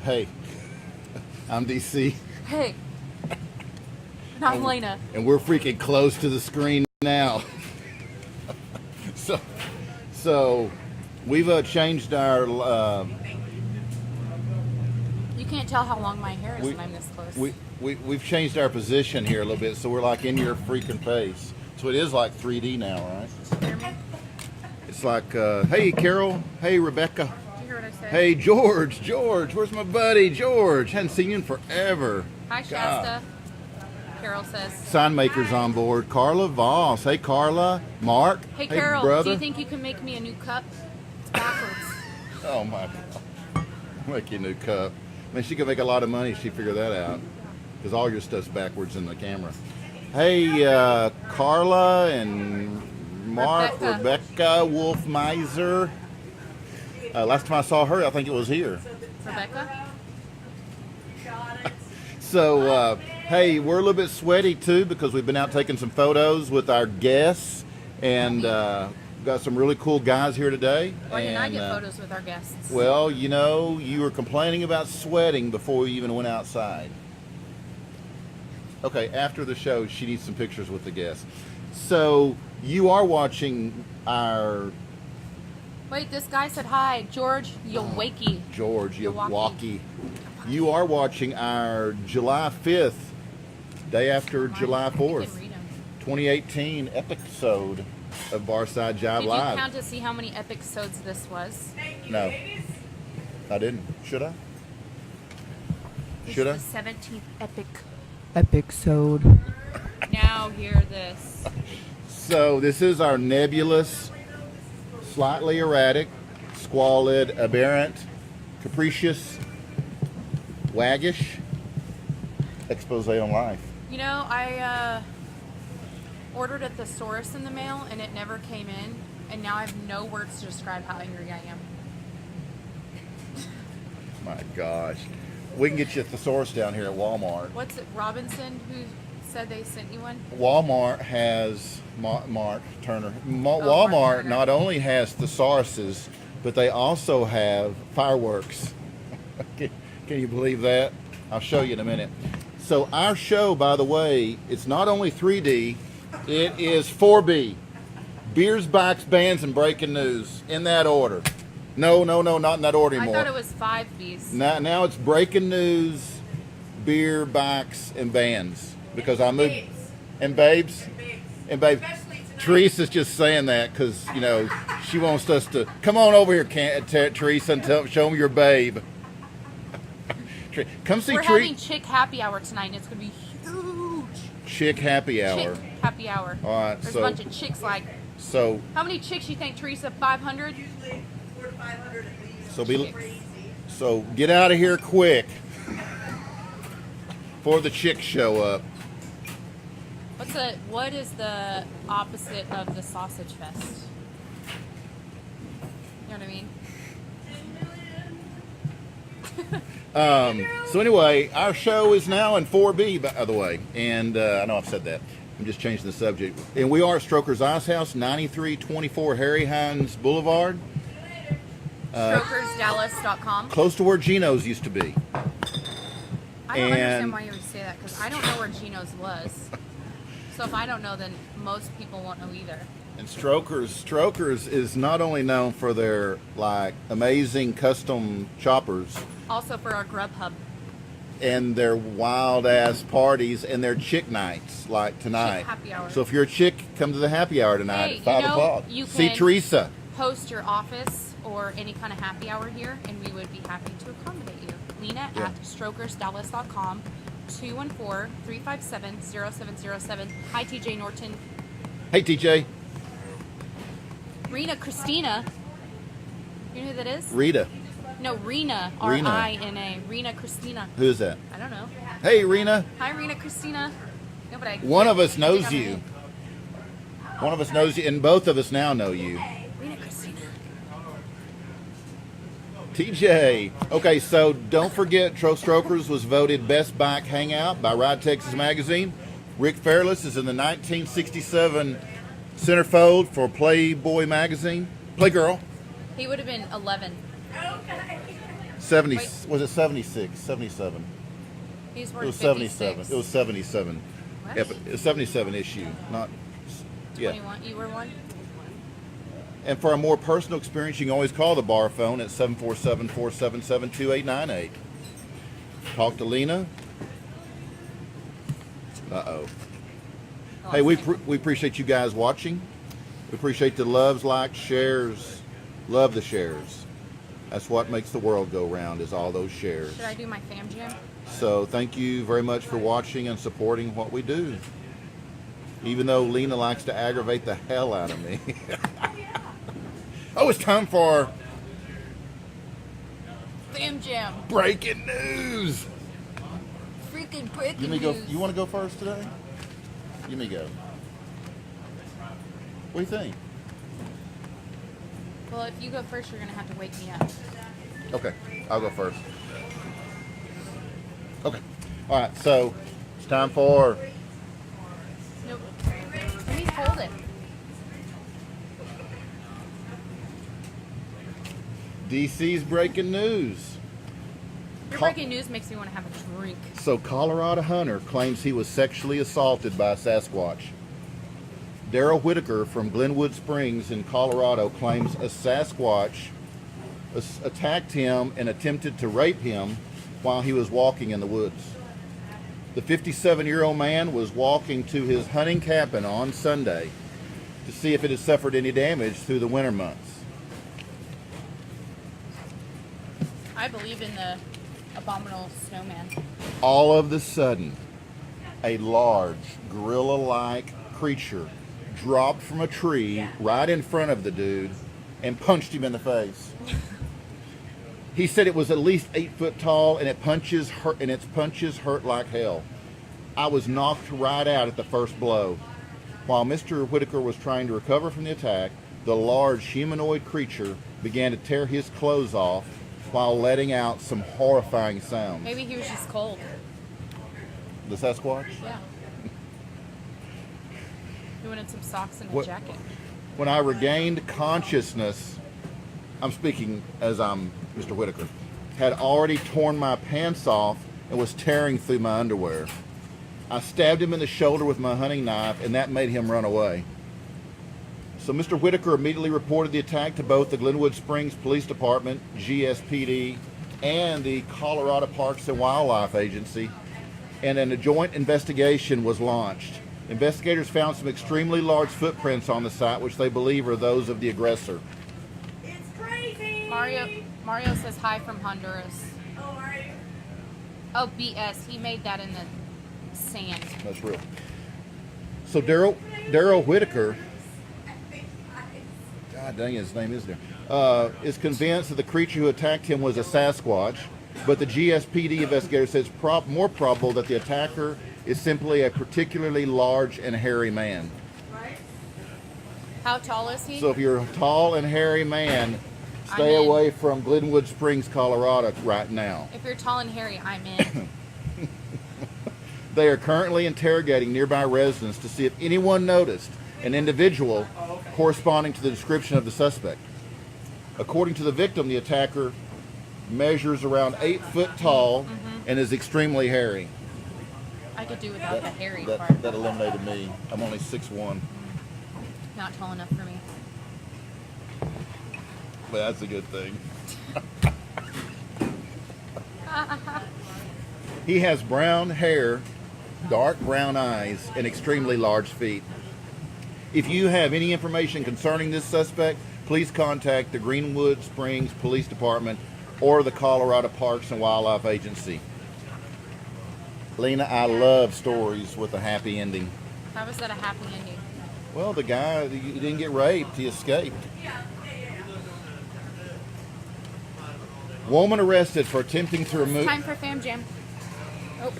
Hey, I'm DC. Hey, and I'm Lena. And we're freaking close to the screen now. So we've changed our. You can't tell how long my hair is when I'm this close. We've changed our position here a little bit, so we're like in your freaking face. So it is like 3D now, right? Did you hear me? It's like, hey Carol, hey Rebecca. Did you hear what I said? Hey George, where's my buddy George? Hadn't seen you in forever. Hi Shasta. Carol says. Sign makers on board. Carla Voss. Hey Carla. Mark. Hey Carol, brother. do you think you can make me a new cup? It's backwards. Oh my God. Make you a new cup. I mean, she could make a lot of money if she figured that out. Because all your stuff's backwards in the camera. Hey, Carla and Mark, Rebecca Wolf Miser. Last time I saw her, I think it was here. Rebecca? So, hey, we're a little bit sweaty too because we've been out taking some photos with our guests. And got some really cool guys here today. Why didn't I get photos with our guests? Well, you know, you were complaining about sweating before we even went outside. Okay, after the show, she needs some pictures with the guests. So, you are watching our... Wait, this guy said hi. George Yowaki. George Yowaki. You are watching our July 5th, day after July 4th, 2018 episode of Barside Jive Live. Did you count to see how many episodes this was? No, I didn't. Should I? Should I? This is the 17th episode. Now hear this. So this is our nebulous, slightly erratic, squalid, aberrant, capricious, waggish expose on life. You know, I ordered a thesaurus in the mail and it never came in, and now I have no words to describe how angry I am. My gosh. We can get you a thesaurus down here at Walmart. What's it, Robinson, who said they sent you one? Walmart has, Mark Turner, Walmart not only has thesauruses, but they also have fireworks. Can you believe that? I'll show you in a minute. So our show, by the way, it's not only 3D, it is 4B. Beers, bikes, bands, and breaking news. In that order. No, not in that order anymore. I thought it was 5 Bs. Now it's breaking news, beer, bikes, and bands. Because I moved... And babes? And babes. Teresa's just saying that because, you know, she wants us to... Come on over here, Teresa, and show me your babe. Come see We're having chick happy hour tonight, and it's going to be huge. Chick happy hour. Chick happy hour. All right. There's a bunch of chicks like... So... How many chicks you think, Teresa? 500? Usually 400 to 500 at least. So get out of here quick before the chicks show up. What is the opposite of the sausage fest? You know what I mean? So anyway, our show is now in 4B, by the way, and I know I've said that. I'm just changing the subject. And we are at Stroker's Ice House, 9324 Harry Hines Boulevard. StrokersDallas.com. Close to where Gino's used to be. I don't understand why you would say that, because I don't know where Gino's was. So if I don't know, then most people won't know either. And Strokers is not only known for their like amazing custom choppers, also for our Grubhub. And their wild ass parties and their chick nights like tonight. Chick happy hour. So if you're a chick, come to the happy hour tonight at 5 o'clock. You See can Teresa. Host your office or any kind of happy hour here, and we would be happy to accommodate you. Lena at StrokersDallas.com, 214-357-0707. Hi, TJ Norton. Hey, TJ. Rena Christina. You know who that is? Rita. No, Rena. R-I-N-A. Rena Christina. Who is that? I don't know. Hey, Rena. Hi, Rena Christina. No, but one of us knows you. One of us knows you, and both of us now know you. Rena Christina. TJ. Okay, so don't forget, Tro Strokers was voted Best Bike Hangout by Ride Texas Magazine. Rick Fairless is in the 1967 centerfold for Playboy Magazine. Playgirl. He would have been 11. Okay. 70, Wait. was it 76? 77. He's It worth was 56. 77. It was 77. What? It was 77 issue, not, yeah. 21. You were one? And for a more personal experience, you can always call the bar phone at 747-477-2898. Talk to Lena. Uh-oh. Oh, Hey, we okay. we appreciate you guys watching. We appreciate the loves, likes, shares. Love the shares. That's what makes the world go round, is all those shares. Should I do my fam jam? So thank you very much for watching and supporting what we do. Even though Lena likes to aggravate the hell out of me. Oh, it's time for Fam jam. breaking news. Freaking breaking You me go. news. You want to go first today? You me go. What do you think? Well, if you go first, you're going to have to wake me up. Okay, I'll go first. Okay. All right. So it's time for Nope. Let me hold it. DC's breaking news. Your Co- breaking news makes me want to have a drink. So Colorado hunter claims he was sexually assaulted by a Sasquatch. Daryl Whitaker from Glenwood Springs in Colorado claims a Sasquatch attacked him and attempted to rape him while he was walking in the woods. The 57-year-old man was walking to his hunting cabin on Sunday to see if it had suffered any damage through the winter months. I believe in the abominable snowman. All of a sudden, a large gorilla-like creature dropped from a tree right in front of the dude and punched him in the face. He said it was at least 8 foot tall and its punches hurt like hell. I was knocked right out at the first blow. While Mr. Whitaker was trying to recover from the attack, the large humanoid creature began to tear his clothes off while letting out some horrifying sounds. Maybe he was just cold. The Sasquatch? Yeah. He wanted some socks and a What- jacket. When I regained consciousness, I'm speaking as I'm Mr. Whitaker, had already torn my pants off and was tearing through my underwear. I stabbed him in the shoulder with my hunting knife, and that made him run away. So Mr. Whitaker immediately reported the attack to both the Glenwood Springs Police Department, GSPD, and the Colorado Parks and Wildlife Agency, and a joint investigation was launched. Investigators found some extremely large footprints on the site, which they believe are those of the aggressor. It's crazy. Mario says hi from Honduras. Oh, are you? Oh, BS. He made that in the sand. That's real. So Daryl Whitaker, God dang it, his name is there, is convinced that the creature who attacked him was a Sasquatch, but the GSPD investigator says it's more probable that the attacker is simply a particularly large and hairy man. Right? How tall is he? So if you're a tall and hairy man, stay I'm in. away from Glenwood Springs, Colorado right now. If you're tall and hairy, I'm in. They are currently interrogating nearby residents to see if anyone noticed an individual corresponding to the description of the suspect. According to the victim, the attacker measures around 8 foot tall and is extremely hairy. I could do without the hairy part. That eliminated me. I'm only 6'1", Not tall enough for me. but that's a good thing. He has brown hair, dark brown eyes, and extremely large feet. If you have any information concerning this suspect, please contact the Greenwood Springs Police Department or the Colorado Parks and Wildlife Agency. Lena, I love stories with a happy ending. How was that a happy ending? Well, the guy, he didn't get raped, he escaped. Woman arrested for attempting to remove... Time for fam jam. Oh,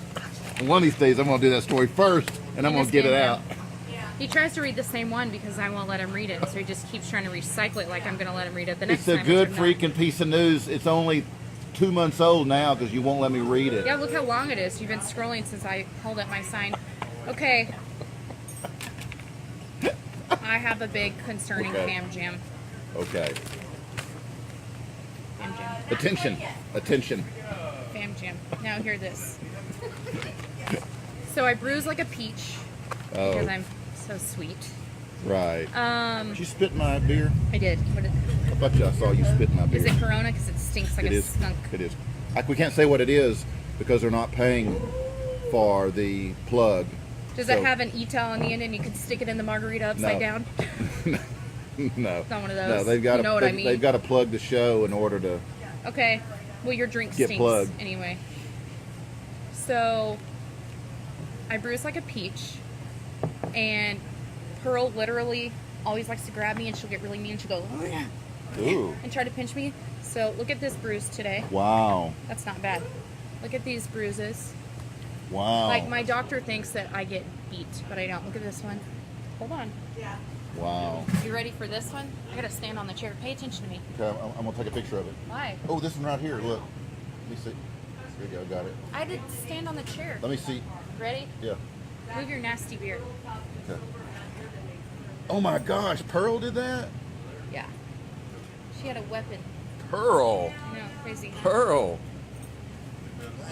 One of these days I'm going to do that story first, and I'm going to Miss get it Fam out. Jam. Yeah. He tries to read the same one because I won't let him read it, so he just keeps trying to recycle it like I'm going to let him read it the next It's a time. good which I'm not. freaking piece of news. It's only 2 months old now because you won't let me read it. Yeah, look how long it is. You've been scrolling since I held up my sign. Okay. I have a big concerning Okay. fam jam. Okay. Fam jam. Attention. Attention. Fam jam. Now hear this. So I bruise like a peach because Oh, I'm so sweet. right. Did you spit in my beer? I did. What I thought I saw you spit in my beer. is it? Corona? Because it stinks like It a is. skunk. It is. Like, we can't say what it is because they're not paying for the plug. Does So- it have an ETAL on the end and you can stick it in the margarita upside No. down? No. It's not one of those. No, they've got You know what I mean. They've got to plug the show in order to. Okay. Well, your drink Get stinks plugged. anyway. So, I bruise like a peach, and Pearl literally always likes to grab me, and she'll get really mean. She'll go Ooh. and try to pinch me. So look at this bruise today. Wow. That's not bad. Look at these bruises. Wow. Like my doctor thinks that I get beat, but I don't. Look at this one. Hold on. Wow. You ready for this one? I gotta stand on the chair. Pay attention to me. Okay, I'm gonna take a picture of it. Why? Oh, this one right here. Look. Let me see. There you go. Got it. I had to stand on the chair. Let me see. Ready? Yeah. Move your nasty beard. Okay. Oh my gosh, Pearl did that? Yeah. She had a weapon. Pearl. I know, crazy. Pearl.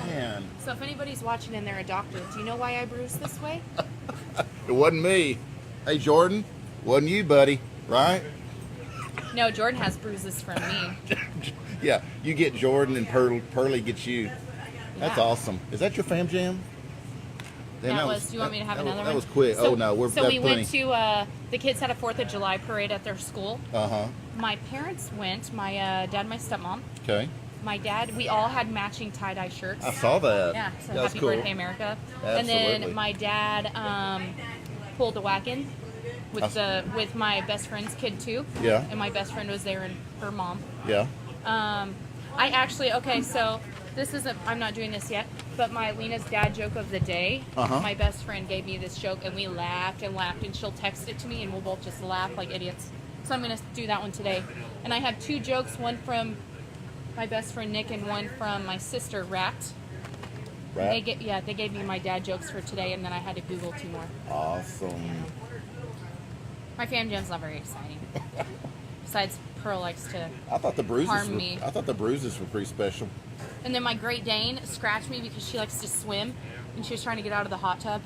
Man. So if anybody's watching and they're a doctor, do you know why I bruise this way? It wasn't me. Hey, Jordan. Wasn't you, buddy. Right? No, Jordan has bruises from me. Yeah. You get Jordan and Pearly gets you. That's Yeah. awesome. Is that your fam jam? Damn, That was. Do you want me to have that another was, one? That was quick. So, Oh no, we're so that's we plenty. went to. The kids had a 4th of July parade at their school. Uh huh. My parents went. My dad, and my stepmom. Okay. My dad. We all had matching tie-dye shirts. I saw that. Yeah. So That's happy cool. birthday, America! And Absolutely. then my dad pulled a wagon with my best friend's kid too. Yeah. And my best friend was there and her mom. Yeah. I actually, okay, so this isn't, I'm not doing this yet, but my Lena's dad joke of the day, Uh-huh. my best friend gave me this joke and we laughed and laughed and she'll text it to me and we'll both just laugh like idiots. So I'm going to do that one today. And I have 2 jokes, one from my best friend Nick and one from my sister Rat. Right. They gave me my dad jokes for today and then I had to Google 2 more. Awesome. My fam jam's not very exciting. Besides, Pearl likes to. I thought the bruises. Harm me. I thought the bruises were pretty special. And then my Great Dane scratched me because she likes to swim, and she was trying to get out of the hot tub.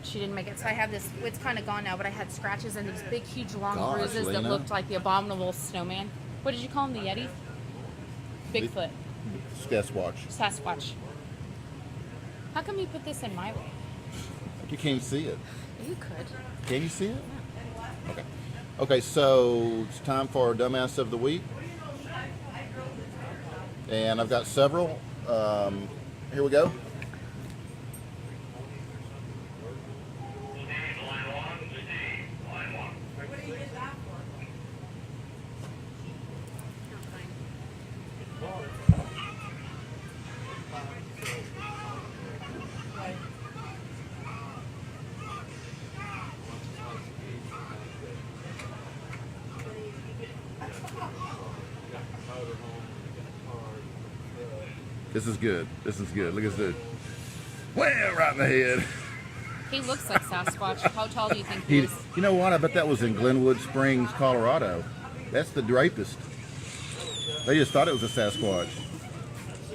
She didn't make it, so I have this. It's kind of gone now, but I had scratches and these big, huge, long Gosh, bruises that Lena. looked like the abominable snowman. What did you call him? The Yeti? Bigfoot. Sasquatch. Sasquatch. How come you put this in my way? You can't see it. You could. Can you see it? Okay. Okay, so it's time for our dumbass of the week. And I've got several. Here we go. This is good. This is good. Look at this. Well, right in the head. He looks like Sasquatch. How tall do you think he is? You know what? I bet that was in Glenwood Springs, Colorado. That's the rapist. They just thought it was a Sasquatch.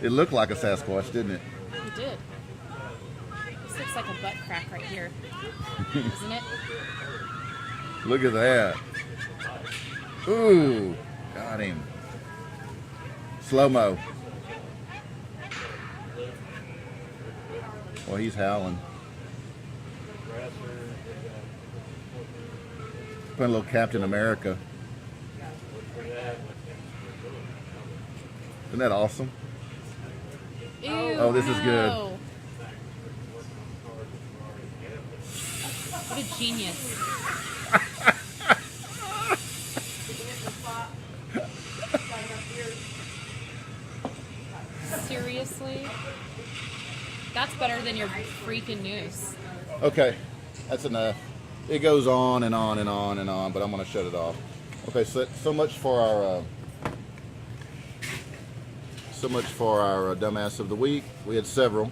It looked like a Sasquatch, didn't it? He did. This looks like a butt crack right here. Isn't it? Look at that. Ooh, got him. Slow-mo. Well, he's howling. Put a little Captain America. Isn't that awesome? Ew, Oh, this is good. no. What a genius. Seriously? That's better than your freaking news. Okay, that's enough. It goes on and on and on and on, but I'm going to shut it off. Okay, so much for our dumbass of the week. We had several.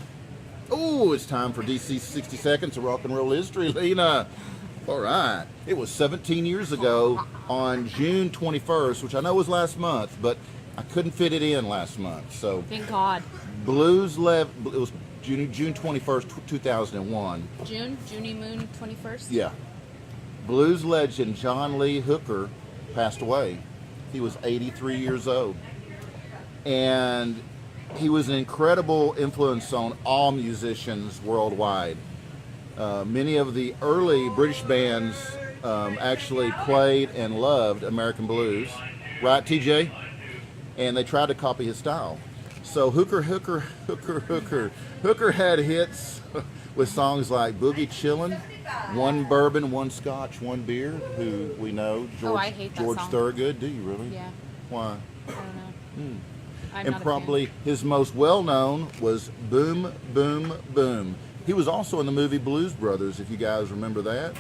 Oh, it's time for DC 60 Seconds of Rock and Roll History, Lena. All right. It was 17 years ago on June 21st, which I know was last month, but I couldn't fit it in last month. So Thank God. it was June 21st, 2001. Junie Moon 21st? Yeah. Blues legend John Lee Hooker passed away. He was 83 years old. And he was an incredible influence on all musicians worldwide. Many of the early British bands actually played and loved American blues. Right, TJ? And they tried to copy his style. So Hooker had hits with songs like Boogie Chillin', One Bourbon, One Scotch, One Beer, who we know, I hate that George song. Thorogood. Do you really? Yeah. Why? I don't know. I'm And not a probably fan. his most well-known was Boom, Boom, Boom. He was also in the movie Blues Brothers, if you guys remember that.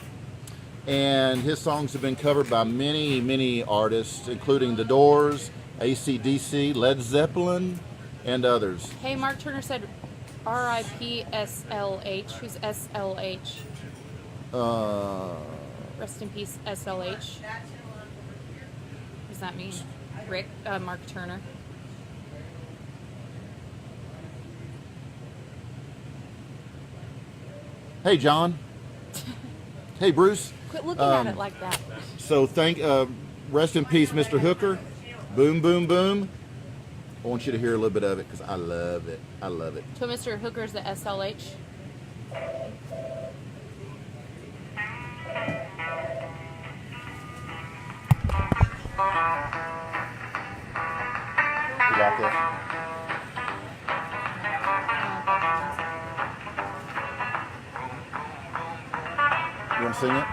And his songs have been covered by many, many artists, including The Doors, AC/DC, Led Zeppelin, and others. Hey, Mark Turner said R.I.P. SLH. Who's SLH? Rest in peace, SLH. What does that mean? Mark Turner. Hey, John. Hey, Bruce. Quit looking at it like that. So rest in peace, Mr. Hooker. Boom, boom, boom. I want you to hear a little bit of it because I love it. I love it. So Mr. Hooker's the SLH. You got that? You want to sing it?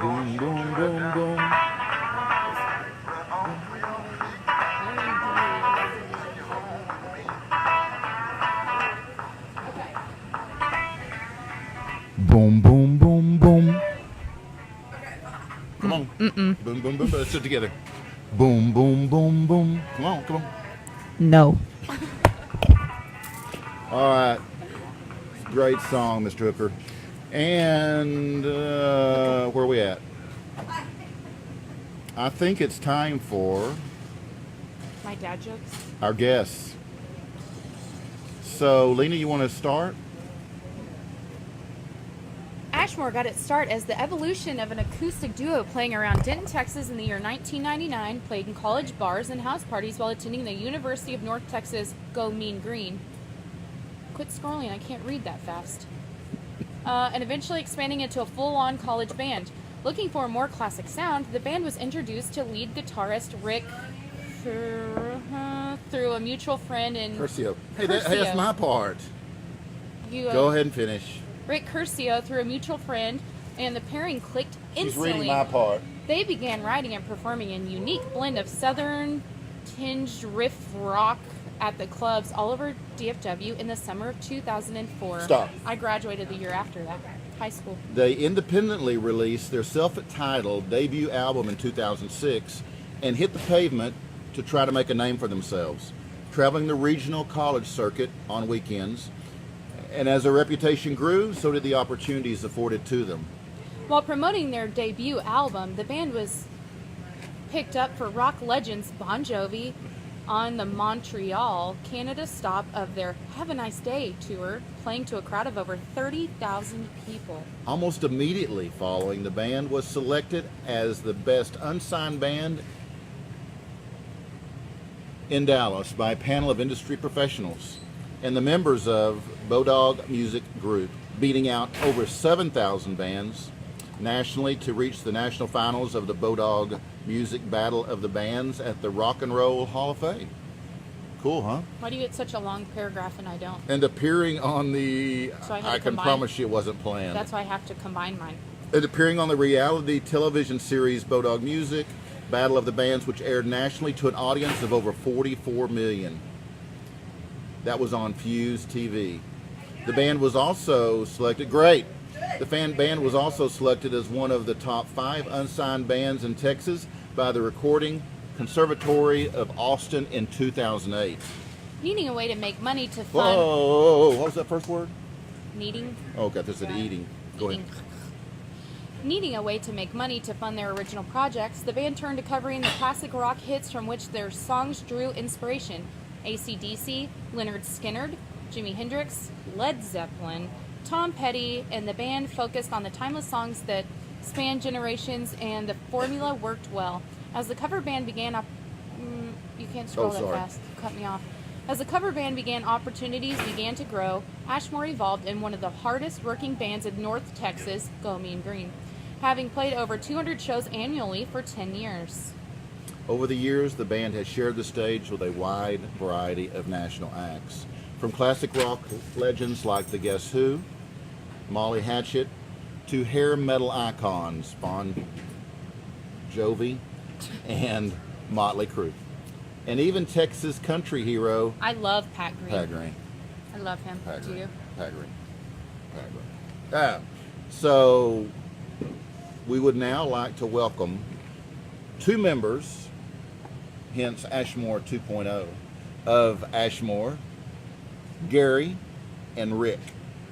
Boom, boom, boom, boom. Boom, boom, boom, boom. Come on. Boom, boom, boom. Let's do it together. Boom, boom, boom, boom. Come on, come on. No. All right. Great song, Mr. Hooker. And where are we at? I think it's time for My dad jokes? our guests. So, Lena, you want to start? Ashmore got its start as the evolution of an acoustic duo playing around Denton, Texas in the year 1999, played in college bars and house parties while attending the University of North Texas Go Mean Green. Quit scrolling, I can't read that fast. And eventually expanding into a full-on college band. Looking for a more classic sound, the band was introduced to lead guitarist Rick through a mutual friend in Curcio. Hey, that's my part. Go ahead and finish. Rick Curcio through a mutual friend, and the pairing clicked He's instantly. reading my part. They began writing and performing a unique blend of southern tinged riff rock at the clubs all over DFW in the summer of 2004. Stop. I graduated the year after that, high school. They independently released their self-titled debut album in 2006 and hit the pavement to try to make a name for themselves, traveling the regional college circuit on weekends. And as their reputation grew, so did the opportunities afforded to them. While promoting their debut album, the band was picked up for rock legends Bon Jovi on the Montreal, Canada stop of their Have a Nice Day tour, playing to a crowd of over 30,000 people. Almost immediately following, the band was selected as the best unsigned band in Dallas by a panel of industry professionals and the members of Bodog Music Group, beating out over 7,000 bands nationally to reach the national finals of the Bodog Music Battle of the Bands at the Rock and Roll Hall of Fame. Cool, huh? Why do you get such a long paragraph and I don't? And appearing on the, So I had to I can combine? promise you it wasn't planned. That's why I have to combine mine. And appearing on the reality television series Bodog Music Battle of the Bands, which aired nationally to an audience of over 44 million. That was on Fuse TV. The band was also selected, great, The fan band was also selected as one of the top 5 unsigned bands in Texas by the Recording Conservatory of Austin in 2008. Needing a way to make money to fund Whoa, what was that first word? needing Oh, God, this is eating. Go ahead. Needing a way to make money to fund their original projects, the band turned to covering the classic rock hits from which their songs drew inspiration. AC/DC, Leonard Skinner, Jimi Hendrix, Led Zeppelin, Tom Petty, and the band focused on the timeless songs that spanned generations, and the formula worked well. As the cover band began you can't scroll that sorry. fast. Cut me off. As the cover band began, opportunities began to grow. Ashmore evolved in one of the hardest working bands in North Texas, Go Mean Green, having played over 200 shows annually for 10 years. Over the years, the band has shared the stage with a wide variety of national acts, from classic rock legends like the Guess Who, Molly Hatchet, to hair metal icons Bon Jovi and Motley Crue, and even Texas country hero I love Pat Green. Pat Green. I love him. Pat Do Green. you? Pat Green. Pat Green. So we would now like to welcome 2 members, hence Ashmore 2.0, of Ashmore, Gary and Rick.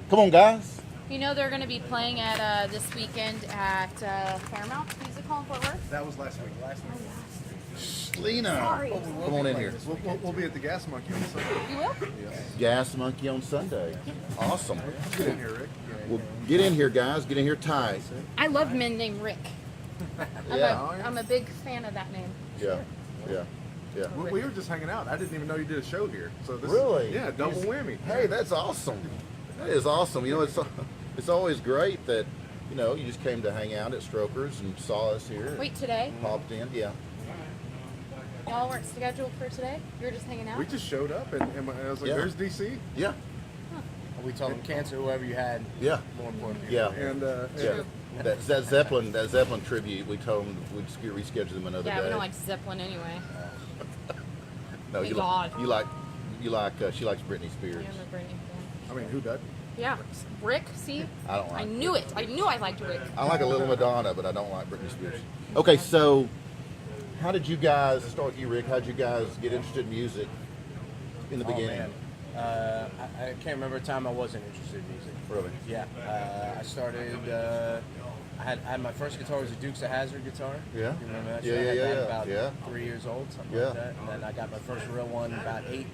Come on, guys. You know they're going to be playing at this weekend at Fairmount Music Hall in Fort Worth. That was last week. Lena, come on in here. We'll be at the Gas Monkey on Sunday. You will? Gas Monkey on Sunday. Awesome. Get in here, Rick. Well, get in here, guys. Get in here tight. I love men named Rick. Yeah. I'm a big fan of that name. Yeah. Yeah. Yeah. We were just hanging out. I didn't even know you did a show here. So this Really? Yeah, double whammy. Hey, that's awesome. That is awesome. You know, it's always great that, you know, you just came to hang out at Strokers and saw us here. Wait, today? Popped in, yeah. Y'all weren't scheduled for today? You were just hanging out? We just showed up and I was like, Yeah. "There's DC." Yeah. We told them cancel whoever you had. Yeah. More important. Yeah. And Yeah. That Zeppelin tribute, we told them we'd reschedule them another Yeah, day. we don't like Zeppelin anyway. No, Thank you God. like she likes Britney Spears. Yeah, I'm a Britney fan. I mean, who doesn't? Yeah, Rick, see? I don't like I knew it. I knew I liked Rick. I like a little Madonna, but I don't like Britney Spears. Okay, so how did you guys, start with you, Rick, how did you guys get interested in music in the beginning? Man. I can't remember a time I wasn't interested in music. Really? Yeah. I started. I had my first guitar was a Dukes of Hazzard guitar. Yeah. You remember that? Yeah, So I had yeah, that yeah, About yeah. 3 years old, something Yeah. like that. And then I got my first real one about 8.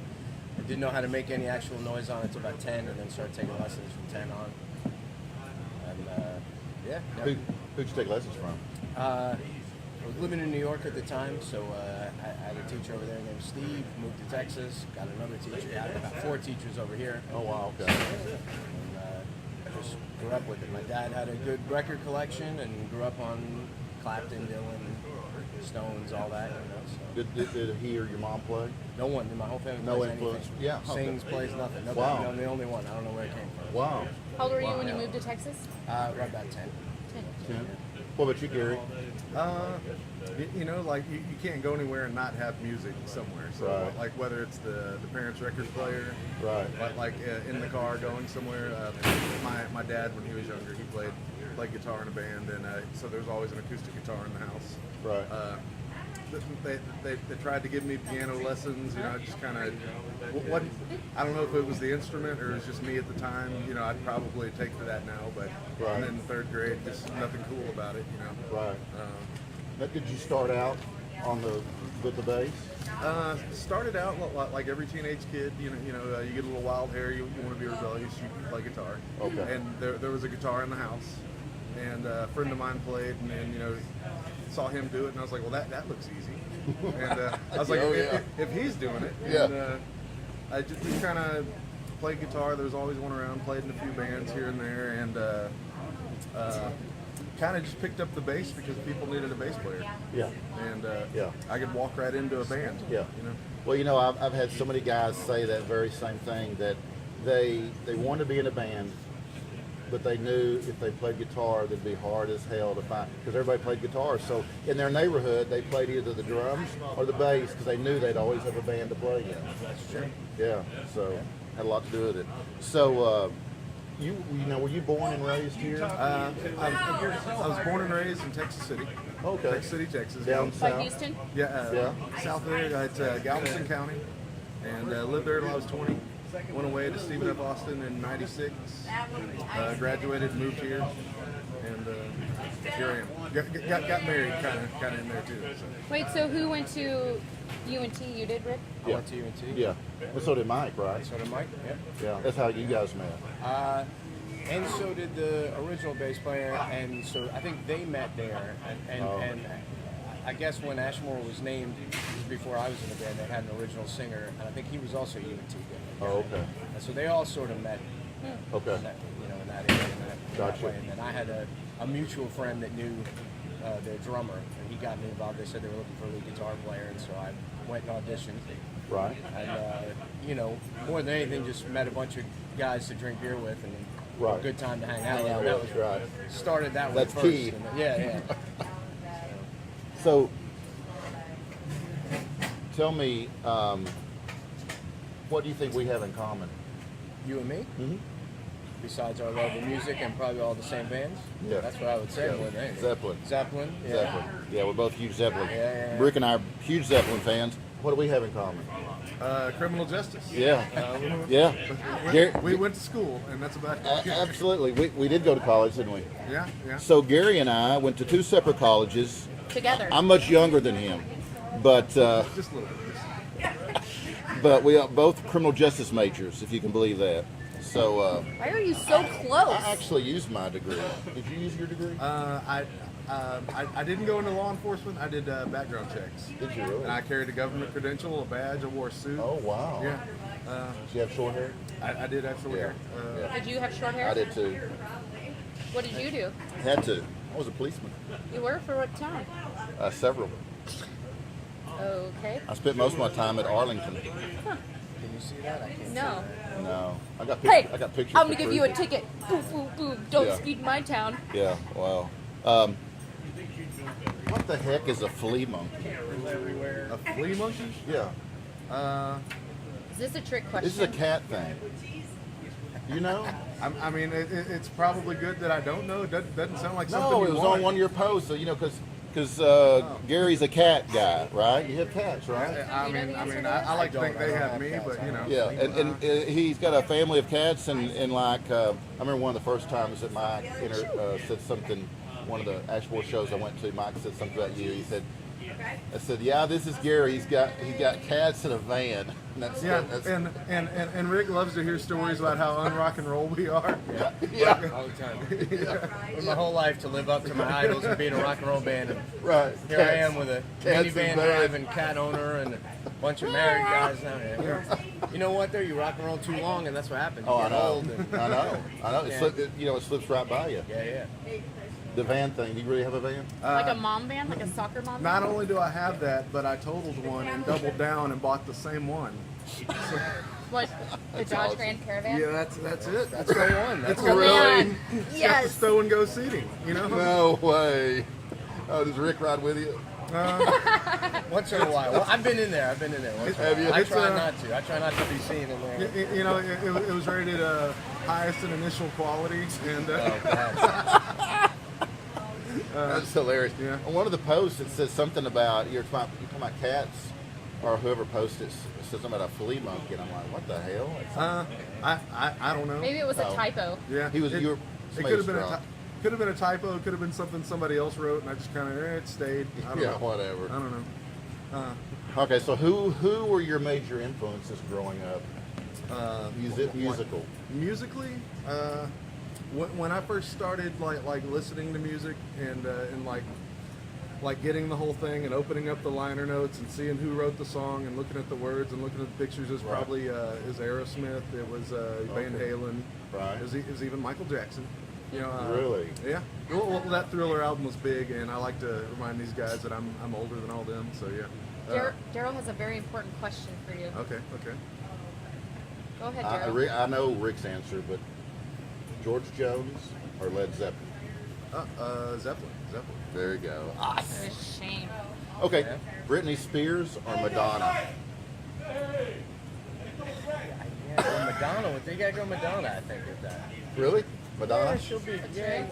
I didn't know how to make any actual noise on it until about 10, and then started taking lessons from 10 on. And yeah. Who'd you take lessons from? I was living in New York at the time, so I had a teacher over there named Steve. Moved to Texas, got another teacher. I had about 4 teachers over here. Oh, wow, okay. And I just grew up with it. My dad had a good record collection and grew up on Clapton, Dylan, Stones, all that. You know, so. Did he or your mom play? No one in my whole family No plays influence? anything. Yeah, okay. Sings, plays nothing. Nobody, Wow. I'm the only one. I don't know where it came from. Wow. How old were you when you moved to Texas? Right about 10. 10. What about you, Gary? You know, like you can't go anywhere and not have music somewhere. So Right. like whether it's the parents' record player, Right. like in the car going somewhere. My dad, when he was younger, he played guitar in a band, and so there was always an acoustic guitar in the house. Right. They tried to give me piano lessons. You know, I just kind of what I don't know if it was the instrument or it was just me at the time. You know, I'd probably take to that now, but Right. and then in 3rd grade, just nothing cool about it. You know. Right. Now, did you start out on with the bass? Started out like every teenage kid. You get a little wild hair. You want to be rebellious. You play guitar. Okay. And there was a guitar in the house, and a friend of mine played, and saw him do it, and I was like, well, that looks easy. And I was like, Oh, yeah. if he's doing it, Yeah. and I just kind of played guitar. There was always one around. Played in a few bands here and there, and kind of just picked up the bass because people needed a bass player. Yeah. And Yeah. I could walk right into a band. Yeah. You know. Well, I've had so many guys say that very same thing, that they wanted to be in a band, but they knew if they played guitar, it'd be hard as hell to find, because everybody played guitar. So in their neighborhood, they played either the drums or the bass because they knew they'd always have a band to play in. That's true. Yeah, so had a lot to do with it. So you know, were you born and raised here? I was born and raised in Texas City. Okay. Texas City, Texas. Down Like south. Houston? Yeah, Yeah. south there. It's Galveston County, and lived there until I was 20. Went away to Stephen F. Austin in '96. Graduated, moved here, and here I am. Got married, kind of in there too. So. Wait, so who went to UNT? You did, Rick? I went to UNT. Yeah. Well, so did Mike, right? So did Mike. Yeah. Yeah. That's how you guys met. And so did the original bass player, and so I think they met there. And I guess when Ashmore was named, this was before I was in the band, they had an original singer, and I think he was also UNT. Oh, okay. And so they all sort of met. Okay. In that, in that area. In that Gotcha. way. And then I had a mutual friend that knew their drummer, and he got me involved. They said they were looking for a lead guitar player, and so I went and auditioned. Right. And more than anything, just met a bunch of guys to drink beer with, and Right. a good time to hang out. Hang out And that with, was right. started that way That's first. key. And yeah. So, tell me, what do you think we have in common? You and me, Mm-hmm. besides our love of music and probably all the same bands. Yeah. That's what I would say. Yeah. More than anything. Zeppelin. Yeah. Zeppelin. Yeah, we're both huge Zeppelin. Yeah. Rick and I are huge Zeppelin fans. What do we have in common? Criminal justice. Yeah. Yeah. We went to school, and that's about it. Absolutely. We did go to college, didn't we? Yeah, yeah. So Gary and I went to two separate colleges. Together. I'm much younger than him, but Just a little bit. but we are both criminal justice majors, if you can believe that. So Why are you so close? I actually used my degree. Did you use your degree? I didn't go into law enforcement. I did background checks. Did you really? And I carried a government credential, a badge, I wore a suit. Oh wow. Yeah. Did you have short hair? I did have short hair. Yeah. Did you have short hair? I did too. What did you do? Had to. I was a policeman. You were for what town? Several. Okay. I spent most of my time at Arlington. Can you see that? I can't. No. No, I got Hey, I got pictures. I'm for gonna give free. you a ticket. Boom, boom, boom. Don't Yeah. speed in my town. Yeah. Wow. What the heck is a flea monkey? Everywhere. A flea monkey? Yeah. Is this a trick question? This is a cat thing. You know? I mean, it's probably good that I don't know. It doesn't sound like something No, you it was want. on one of your posts. So, you know, because Gary's a cat guy, right? You have cats, right? I like to think they have me, but you know. Yeah, and he's got a family of cats, and like I remember one of the first times that Mike said something. One of the Ashmore shows I went to, Mike said something about you. He said, "I said, yeah, this is Gary. He's got cats in a van." And that's, Yeah, that's, and Rick loves to hear stories about how unrock and roll we are. yeah, All the time. My whole life to live up to my idols and be in a rock and roll band. And right. here I am with a Cats minivan and vans. driving cat owner and a bunch of married guys down here. You know what though? You rock and roll too long, and that's what happens. You Oh, I get know. old and, I know. It, Yeah. it slips right by you. yeah. The van thing. Do you really have a van? like a mom van, like a soccer mom Not van? only do I have that, but I totaled one and doubled down and bought the same one. What? The Dodge awesome. Grand Caravan? Yeah, that's it. That's the one. That's It's the Oh, really man. it's got the Yes. stow and go seating. You know. No way. Oh, does Rick ride with you? Once in a while. Well, I've been in there. Once in a while. Have you? I It's, try not to. I try not to be seen in there. You know, it was rated highest in initial quality, and Oh, God. That's hilarious. yeah. On one of the posts, it says something about you're talking about cats, or whoever posted it says something about a flea monkey, and I'm like, what the hell? I don't know. Maybe it was a No. typo. Yeah, He was. It, You were. it somebody could have was been drunk. could have been a typo. It could have been something somebody else wrote, and I just kind of it stayed. I don't Yeah, know. whatever. I don't know. Okay, so who were your major influences growing up? Musical. Musically, when I first started like listening to music and like getting the whole thing and opening up the liner notes and seeing who wrote the song and looking at the words and looking at the pictures, is Right. probably is Aerosmith. It was Van Okay. Halen. Right. It was even Michael Jackson. You know, Really? Yeah. Well, that Thriller album was big, and I like to remind these guys that I'm older than all them. So yeah. Daryl has a very important question for you. Okay. Go ahead, Daryl. I know Rick's answer, but George Jones or Led Zeppelin? Zeppelin. There you go. What a shame. Okay, Yeah. Britney Spears or Madonna? Yeah, go Madonna. They gotta go Madonna, I think, with that. Really? Madonna? She'll be. Yeah.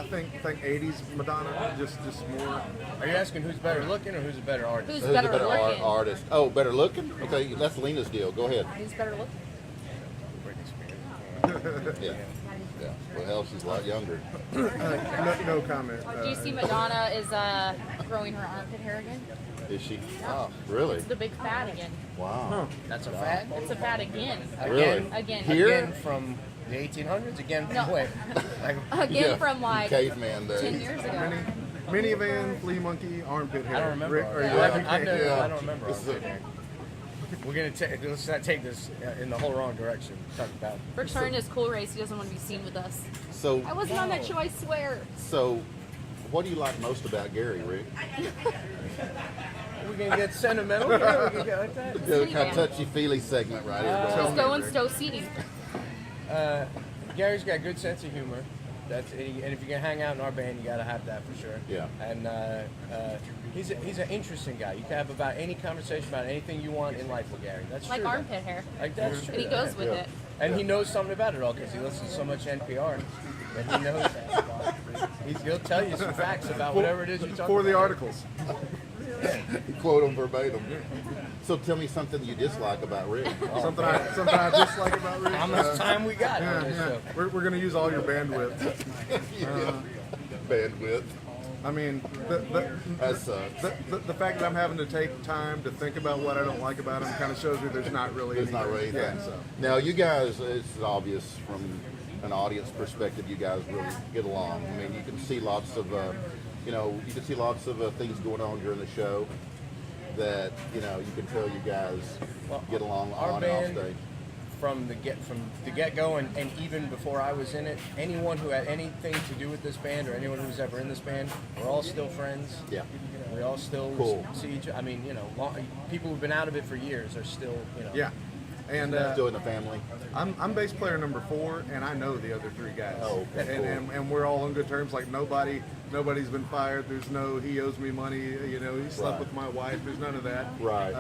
I think 80s Madonna, just more. Are you asking who's better looking or who's a better artist? Who's Who's better the better looking? artist? Oh, better looking? Okay, that's Lena's deal. Go ahead. Who's better looking? Britney Spears. Yeah. Yeah. Well, hell, she's a lot younger. No comment. Do you see Madonna is growing her armpit hair again? Is she? Oh, really? It's the big fad again. Wow. That's a fad. It's a fad again. Really? Again. Here? Again from the 1800s. Again from No. where? Like, Again Yeah, from like caveman days. 10 years ago. Minivan, flea monkey, armpit hair. I don't remember. Rick, are you I laughing? don't remember. This is Armpit hair. We're gonna let's not take this in the whole wrong direction. Talk about. Rick's starting his cool race. He doesn't want to be seen with us. So, I wasn't on that show, I swear. what do you like most about Gary, Rick? We're gonna get sentimental. Yeah, we can get like that. The kind of touchy-feely segment right here. Just me, go and Rick. stow seating. Gary's got a good sense of humor. And if you're gonna hang out in our band, you gotta have that for sure. Yeah. And he's an interesting guy. You can have about any conversation about anything you want in life with Gary. That's Like true. armpit hair. Like that's true. And he goes with Yeah. it. And he knows something about it all because he listens to so much NPR. And he knows that. He'll tell you some facts about whatever it is you talk For the about. articles. Quote them verbatim. So tell me something you dislike about Rick. Something I dislike about Rick. How much time we got Yeah, on this yeah. show? We're gonna use all your bandwidth. Bandwidth. I mean, That sucks. the fact that I'm having to take time to think about what I don't like about him kind of shows me there's not really. There's not really Yeah, anything. so. Now, you guys, it's obvious from an audience perspective, you guys really get along. I mean, you can see lots of, things going on during the show that, you can tell you guys get along Our on and off band, stage. from the get-go and even before I was in it, anyone who had anything to do with this band or anyone who was ever in this band, we're all still friends. Yeah. We all still Cool. see each other. I mean, people who've been out of it for years are still, Yeah. And Still in the family. I'm bass player number 4, and I know the other 3 guys. Oh, okay, and we're all on good terms. Like nobody's been fired. There's no he owes me money. He slept Right. with my wife. There's none of that. Right.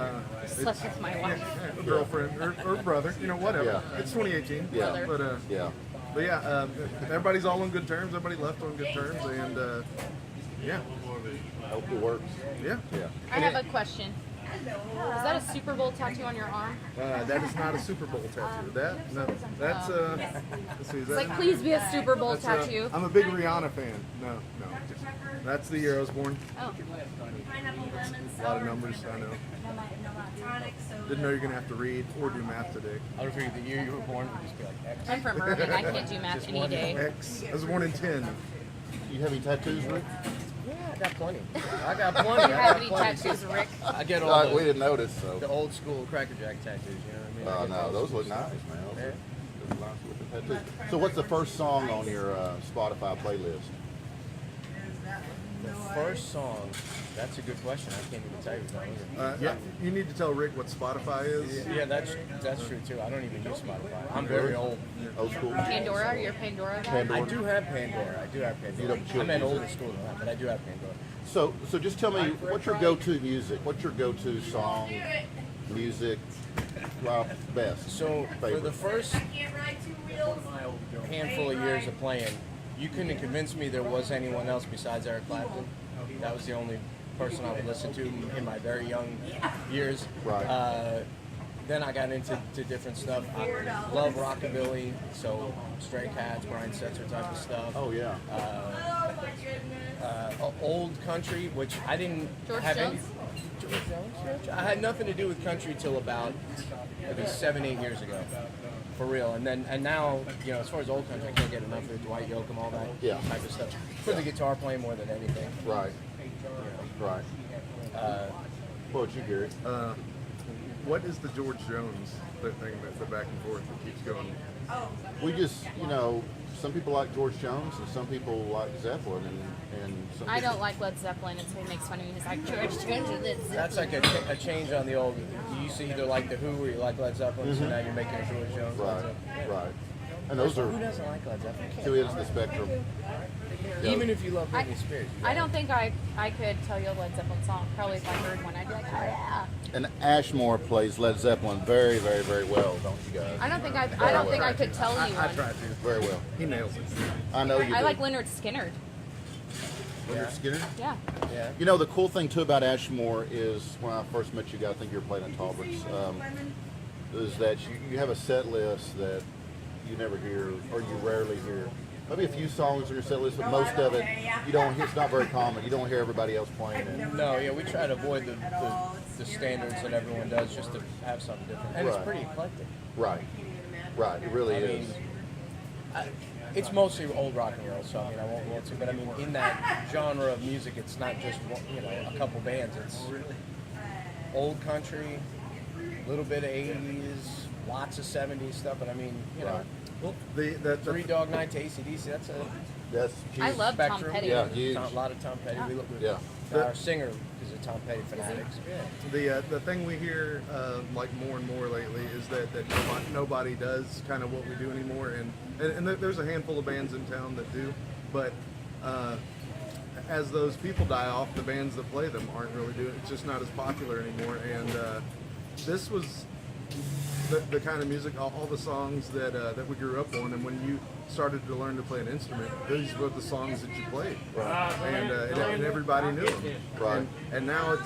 Slept with my wife. Girlfriend or brother. Whatever. Yeah. It's 2018. Yeah. Brother. But Yeah. everybody's all on good terms. Everybody left on good terms, and yeah, Hope it works. yeah. Yeah. I have a question. Is that a Super Bowl tattoo on your arm? That is not a Super Bowl tattoo. That's let's see. Is It's like, please be a Super Bowl that's, tattoo. I'm a big Rihanna fan. No. That's the year I was born. Oh. Pineapple lemon A lot of numbers. I know. tonic soda. Didn't know you're gonna have to read or do math today. I would figure the year you were born would just be like X. I'm from Irving. I can't do math any day. X. I was born in 10. You have any tattoos, Rick? Yeah, I got plenty. I got Do plenty. you I have got any plenty. tattoos, Rick? I get all We the, didn't notice, so. the old school Cracker Jack tattoos, you know what I mean? No, those look nice, man. Those are nice looking tattoos. So what's the first song on your Spotify playlist? The first song, that's a good question. I can't even tell you that. You need to tell Rick what Spotify is. Yeah, that's true too. I don't even use Spotify. I'm very old. Old school? Pandora? You're a Pandora guy? Pandora. I do have Pandora. You don't chill I'm at music? older school than that, but I do have Pandora. So just tell me, what's your go-to music? What's your go-to song, music, best? So for favorite? the first Can't ride 2 wheels. handful of years of playing, you couldn't have convinced me there was anyone else besides Eric Clapton. That was the only person I would listen to in my very young years. Right. Then I got into different stuff. I love rockabilly, so Stray Cats, Brian Setzer type of stuff. Oh yeah. Oh my goodness. Old country, which I didn't George have Jones? George Jones? I had nothing to do with country till about maybe 7-8 years ago, for real. And now, as far as old country, I can't get enough of it. Dwight Yoakam, all that Yeah. type of stuff. For the guitar playing more than anything. Right. Right. What about you, Gary? What is the George Jones thing, the back and forth that keeps going? We just, some people like George Jones and some people like Zeppelin and some I people- don't like Led Zeppelin, and so he makes fun of me. He's like, George Jones or Led Zeppelin. That's like a change on the old. You used to either like the Who or you like Led Zeppelin, so now you're making a George Jones. Right. That's it. Right. And those are Who doesn't like Led Zeppelin? two ends of the spectrum. Yeah. Even if you love Britney Spears. I don't think I could tell you a Led Zeppelin song. Probably if I heard one, I'd be like, oh yeah. And Ashmore plays Led Zeppelin very, very, very well, don't you guys? I don't think I could tell you I one. tried to. Very well. He nails it. I know you I do. like Leonard Skinner. Leonard Skinner? Yeah. Yeah. You know, the cool thing too about Ashmore is when I first met you guys, I think you were playing at Talbert's, is that you have a set list that you never hear or you rarely hear. Maybe a few songs on your set list, but most of it you don't hear. It's not very common. You don't hear everybody else playing it. No, yeah, we try to avoid the standards that everyone does just to have something different. And it's Right. pretty eclectic. Right. Right. It really I is. mean, it's mostly old rock and roll, so I mean, I won't want to, but I mean, in that genre of music, it's not just a couple bands. It's old country, a little bit of 80s, lots of 70s stuff, but I mean, Right. Well, the Three Dog Night to AC/DC, that's a That's I huge. love Tom spectrum. Petty. Yeah, huge. A lot of Tom Petty. We look, Yeah. Our singer is a Tom Petty fanatic. So yeah. the thing we hear like more and more lately is that nobody does kind of what we do anymore, and there's a handful of bands in town that do, but as those people die off, the bands that play them aren't really doing. It's just not as popular anymore, and this was the kind of music, all the songs that we grew up on, and when you started to learn to play an instrument, these were the songs that you played, Right. and everybody knew them. Right. And now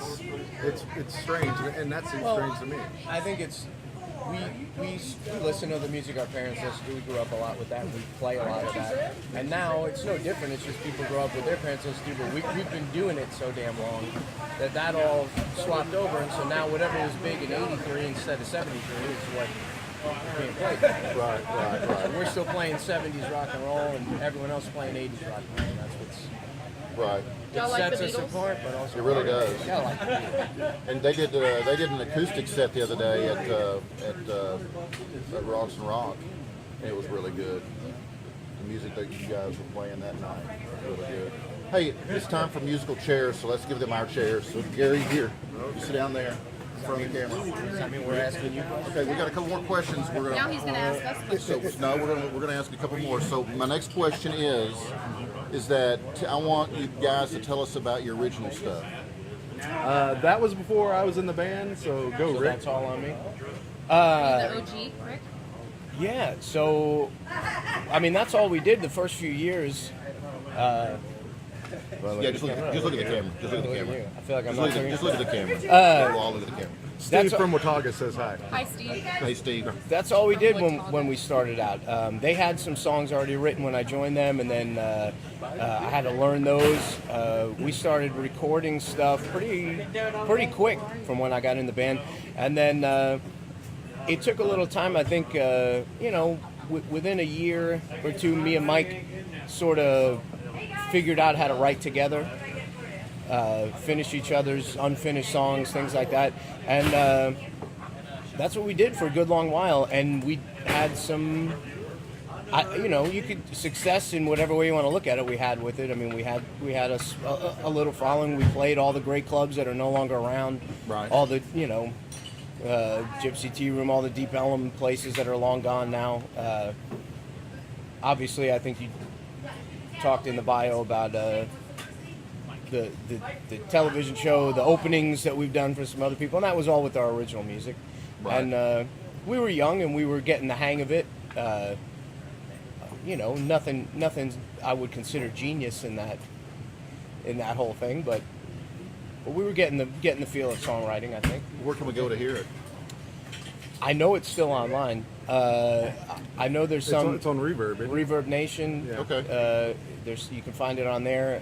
it's strange, and that seems strange to me. I think it's we listen to the music our parents listen to. We grew up a lot with that. We play a lot of that, and now it's no different. It's just people grow up with their parents listen to, but we've been doing it so damn long that all swapped over, and so now whatever was big in '83 instead of '73 is what being played. Right. We're still playing '70s rock and roll, and everyone else playing '80s rock and roll. That's what's Right. Y'all it like sets the us Beatles? apart, but also It really does. Yeah, I like the Beatles. And they did an acoustic set the other day at Rocks and Rock. And it was really good. The music that you guys were playing that night was really good. Hey, it's time for musical chairs, so let's give them our chairs. So Gary, here, you sit down there in front of the camera. Does that mean we're asking you questions? Okay, we got a couple more questions. We're gonna. Now he's gonna ask us questions. So no, we're gonna ask a couple more. So my next question is that I want you guys to tell us about your original stuff. That was before I was in the band, so go So Rick. that's all on me. The OG, Rick? Yeah, so I mean that's all we did the first few years. Yeah, just look at the camera. Just look at the camera. I feel like I'm Just not look, doing just look at the camera. We'll all look at the camera. That's, from Watauga says hi. Hi, Steve. Hey, Steve. that's all we did when we started out. They had some songs already written when I joined them, and then I had to learn those. We started recording stuff pretty quick from when I got in the band, and then it took a little time. I think within a year or two, me and Mike sort of figured out how to write together. Finish each other's unfinished songs, things like that, and that's what we did for a good long while. And we had some, you could success in whatever way you want to look at it. We had with it. I mean, we had a little following. We played all the great clubs that are no longer around. Right. All the Gypsy Tea Room, all the Deep Ellum places that are long gone now. Obviously, I think you talked in the bio about. The television show, the openings that we've done for some other people, and that was all with our original music. Right. And we were young and we were getting the hang of it. Nothing I would consider genius in that whole thing, but we were getting the feel of songwriting, I think. Where can we go to hear it? I know it's still online. I know there's some. It's on Reverb. Isn't it? Reverb Nation. Yeah. Okay. You can find it on there.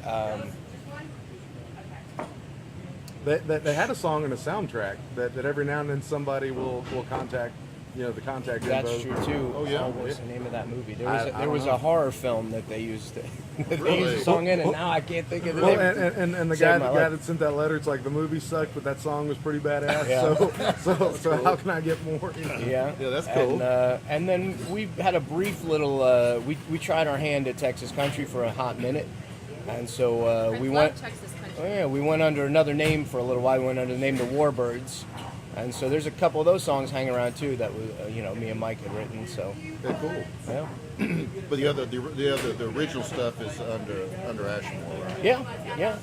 They had a song and a soundtrack that every now and then somebody will contact, the contact That's info. true too. Oh, yeah. What was the name of that movie? There I was don't a know. horror film that they used. They Really? used a song in, and now I can't think of the Well, name. and the Saved guy my life. that sent that letter, it's like the movie sucked, but that song was pretty badass. Yeah. So how can I get more? Yeah, Yeah, that's cool. And then we had a brief little. We tried our hand at Texas country for a hot minute, and so we I went. love Texas country. Oh yeah, we went under another name for a little while. We went under the name the Warbirds, And so there's a couple of those songs hanging around too that me and Mike had written. So Okay, cool. yeah. But the original stuff is under Ashmore, right? Yeah.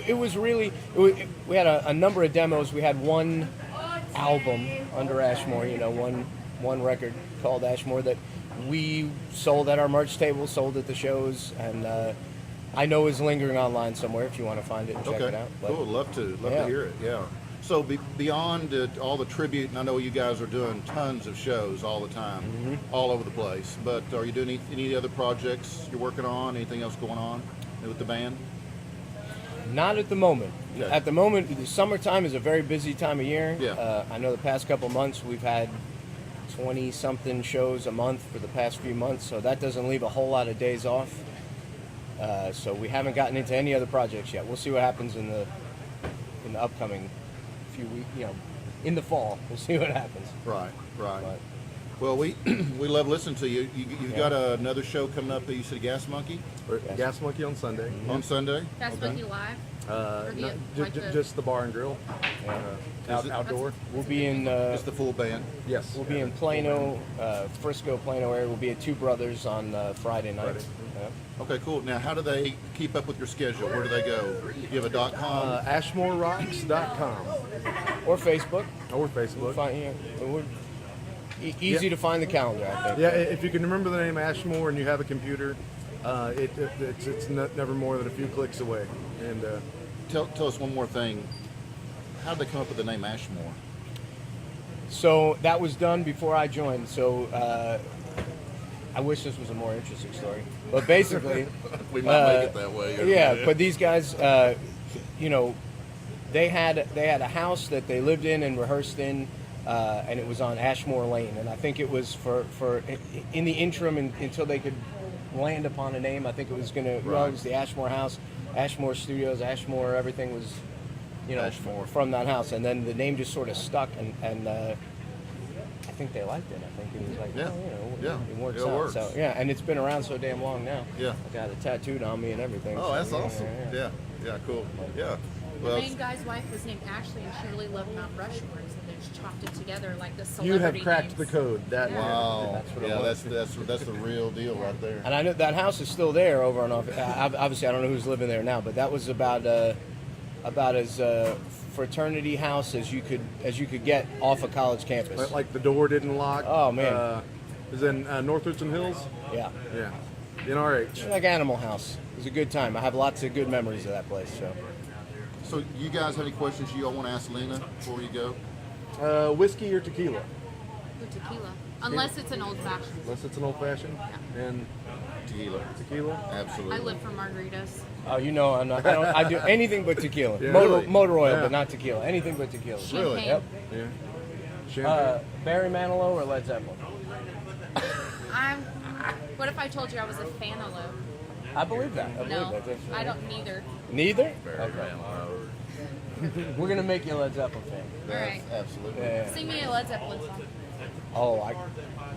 It was really, we had a number of demos. We had one album under Ashmore, one record called Ashmore that we sold at our merch table, sold at the shows, and I know is lingering online somewhere if you want to find it and check it out. But, Cool. Love to Yeah. hear it. Yeah. So beyond all the tribute, and I know you guys are doing tons of shows all the time, all over the place. But are you doing any other projects you're working on? Anything else going on with the band? Not at the moment. Okay. At the moment, the summertime is a very busy time of year. Yeah. I know the past couple months we've had 20-something shows a month for the past few months, so that doesn't leave a whole lot of days off. So we haven't gotten into any other projects yet. We'll see what happens in the upcoming few weeks. In the fall, we'll see what happens. Right. But, Well, we love listening to you. You've got another show coming up. You said Gas Monkey Gas Monkey on Sunday. on Sunday. That's Okay. Monkey Live. Uh, Or the- no, like the- just the bar and grill. Outdoor. we'll be in. It's the full band. Yes. We'll be in Plano, Frisco, Plano area. We'll be at Two Brothers on Friday night. Friday. Yeah. Okay, cool. Now, how do they keep up with your schedule? Where do they go? You have a .com? AshmoreRocks.com Or Facebook. or Facebook. We're easy Yeah. to find the calendar, I think. Yeah, if you can remember the name Ashmore and you have a computer, it's never more than a few clicks away. And Tell us one more thing. How did they come up with the name Ashmore? So that was done before I joined. So I wish this was a more interesting story. But basically, We might make it that way. yeah. But these guys, they had a house that they lived in and rehearsed in, and it was on Ashmore Lane. And I think it was for in the interim until they could land upon a name. I think it was gonna. It was the Ashmore House, Ashmore Studios, Ashmore. Everything was, Ashmore. from that house. And then the name just sort of stuck, and I think they liked it. I think it was like, Yeah. Yeah. it works It out. works. So yeah, and it's been around so damn long now. Yeah. I got it tattooed on me and everything. Oh, so, that's yeah, awesome. yeah. Yeah, cool. Yeah. The Well, main guy's wife was named Ashley, and she really loved Mount Rushmore, so they just chopped it together like the you celebrity have cracked names. the code. That wow. That's what it Yeah, was. that's the real deal right there. And I know that house is still there over and off. Obviously, I don't know who's living there now, but that was about as fraternity house as you could get off a college campus. like the door didn't lock. Oh, man. Is in North Richland Hills. Yeah, Yeah. NRH. like Animal House. It was a good time. I have lots of good memories of that place. So. So, you guys have any questions you all want to ask Lena before you go? Whiskey or tequila? With tequila. Unless it's an old fashioned. Unless it's an old fashioned. And Tequila. tequila. Absolutely. I live for margaritas. Oh, I'm not. I do anything but tequila. Yeah. Really? Motor oil, Yeah. but not tequila. Anything but tequila. Really? Champagne. Yep. Yeah. Champagne. Barry Manilow or Led Zeppelin? What if I told you I was a fan of Low? I believe that. I believe No, that. That's- I don't neither. Neither? Okay. We're gonna make you a Led Zeppelin fan. That's Alright. absolutely. Yeah. Sing me a Led Zeppelin song. Oh,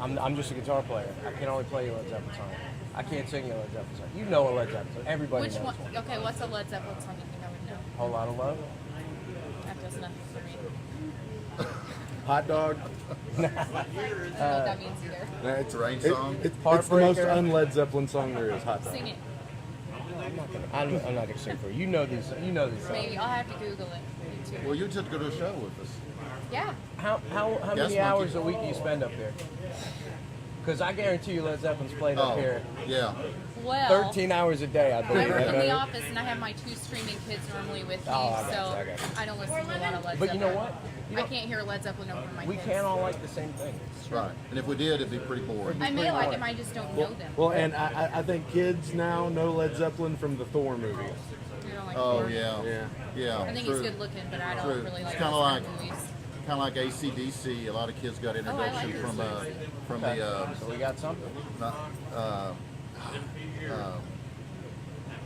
I'm just a guitar player. I can only play you a Led Zeppelin song. I can't sing you a Led Zeppelin song. You know a Led Zeppelin song. Everybody Which knows one? one. Okay, what's a Led Zeppelin song you think I would know? Whole Lot of Love. That does nothing for me. Hot dog. I don't know what that means either. It's a rain song. It's the most Heartbreaker. un-Led Zeppelin song there is. Hot dog. Sing it. I'm not gonna sing for you. You know these songs. Maybe I'll have to Google it. YouTube. Well, you just go to a show with us. Yeah. How Gas many Monkey. hours a week do you spend up there? Because I guarantee you Led Zeppelin's played up here yeah. Well, 13 hours a day, I I believe. work in right? the office and I have my 2 screaming kids normally with me, Oh, I got so you, I got you. I don't listen to a lot of Led Zeppelin. But you know what? I can't hear Led Zeppelin over my We kids. can't all like the same thing. Right. And if we did, it'd be pretty boring. I may like them, I just don't know them. Well, and I think kids now know Led Zeppelin from the Thor movie. You know, like Oh, Thor. yeah. Yeah. Yeah. I think true. he's good looking, but I don't True. really like It's kinda those like- kind of movies. Kind of like AC/DC. A lot of kids got introduction AC/DC. from the So we got something.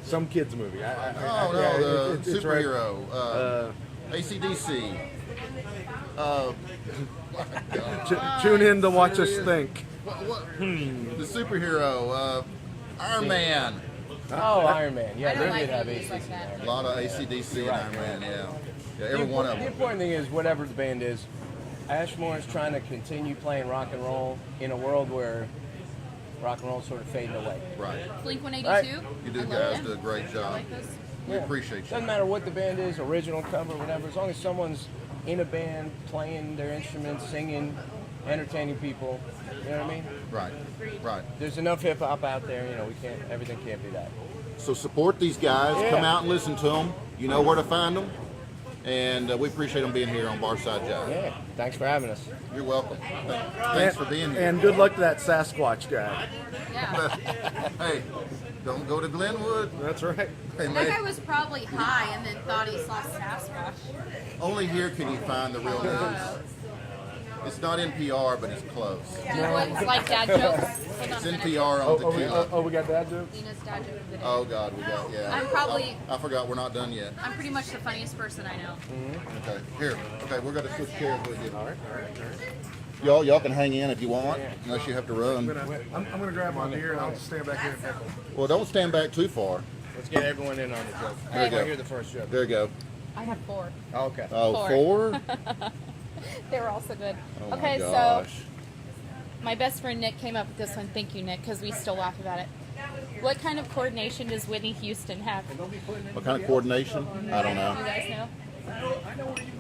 Some kids movie. oh yeah, no, the it's right. superhero. AC/DC. Tune in to watch us think. The superhero. Iron Man. Oh, Iron Man. Yeah, I don't they like did have movies ACDC like that. there. A lot of AC/DC and Iron Man, yeah. Yeah, every one of The them. important thing is, whatever the band is, Ashmore is trying to continue playing rock and roll in a world where rock and roll is sort of fading away. Right. Blink 182. Right. You do I love guys them. do a great I job. like those. We appreciate Doesn't you. matter what the band is, original, cover, whatever, as long as someone's in a band, playing their instruments, singing, entertaining people, you know what I mean? Right. Right. There's enough hip hop out there, everything can't be that. So support these guys. Yeah. Come out and listen to them. You know where to find them. And we appreciate them being here on Barside Jive. Yeah, thanks for having us. You're welcome. Thanks for being here. And good luck to that Sasquatch guy. Yeah. Hey, don't go to Glenwood. That's right. Hey, That man, guy was probably high and then thought he saw Sasquatch. only here can you find the real news. It's not NPR, but it's close. Do you want like dad jokes? Hold on It's a minute. NPR on tequila. We got that joke? Lina's dad joke of the day. Oh God, we got I'm probably, I forgot we're not done yet. I'm pretty much the funniest person I know. Okay, here. Okay, we're gonna switch chairs with you. All right. Y'all can hang in if you want, unless you have to run. I'm gonna grab my beer and I'll stand back here. Well, don't stand back too far. Let's get everyone in on the joke. There you I go. hear the first joke. There you go. I have 4. Oh, okay. Oh, Four. 4? They were all so good. Oh Okay, my gosh. so my best friend Nick came up with this one. Thank you, Nick, because we still laugh about it. What kind of coordination does Whitney Houston have? You What kind of coordination? I don't know. guys know?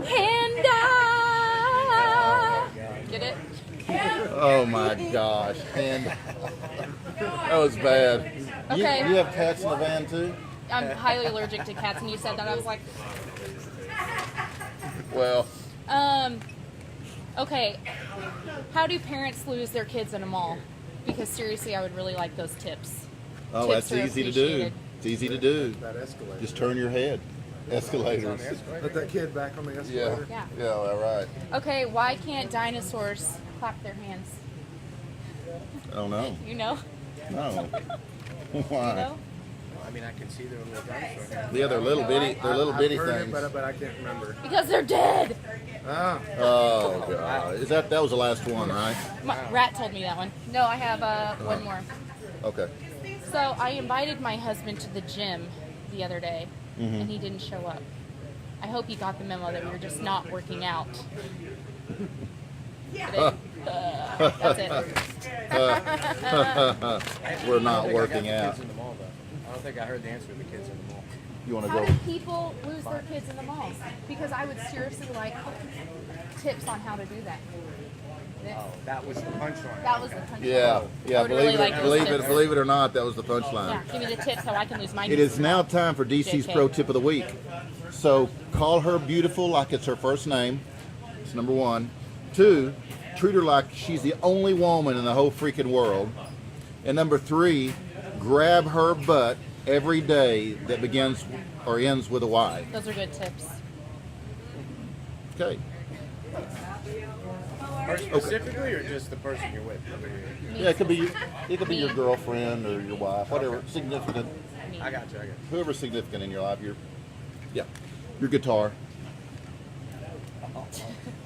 Hand Get it? Oh my gosh. And that was bad. Okay. You have cats in the van too? I'm highly allergic to cats, and you said that. I was like, Well, okay. How do parents lose their kids in a mall? Because seriously, I would really like those tips. oh, Tips that's are easy to do. appreciated. It's easy to do. That escalator. Just turn your head. Escalators. Let that kid back on the Yeah. escalator. Yeah. Yeah, all right. Okay, why can't dinosaurs clap their hands? I don't know. You know? No. You Why? know? I mean, I can see their little dinosaur. Yeah, they're little bitty. They're little I've bitty heard things. it, but I can't remember. Because they're dead. Ah, Oh God! Is that was the last one, right? My, Rat told me that one. No, I have one more. Okay. So I invited my husband to the gym the other day, and he didn't show up. I hope he got the memo that we were just not working out. That's it. We're not working I out. don't think I got the kids in the mall, though. I don't think I heard the answer to the kids in the mall. You want to How go? do people lose their kids in the malls? Because I would seriously like tips on how to do that. Oh, that was the punchline. That was the country. Yeah, I yeah. would really like those tips. Believe it or not, that was the Yeah, punchline. give me the tips so I can lose my It is now time for DC's JK. Pro Tip of the Week. So call her beautiful like it's her first name. It's number 1. 2, treat her like she's the only woman in the whole freaking world. And number 3, grab her butt every day that begins or ends with a Y. Those are good tips. Okay. Her specifically, or just the person you're with? Yeah, it could be your girlfriend or your wife, whatever significant, I got you. whoever's significant in your life. Your guitar.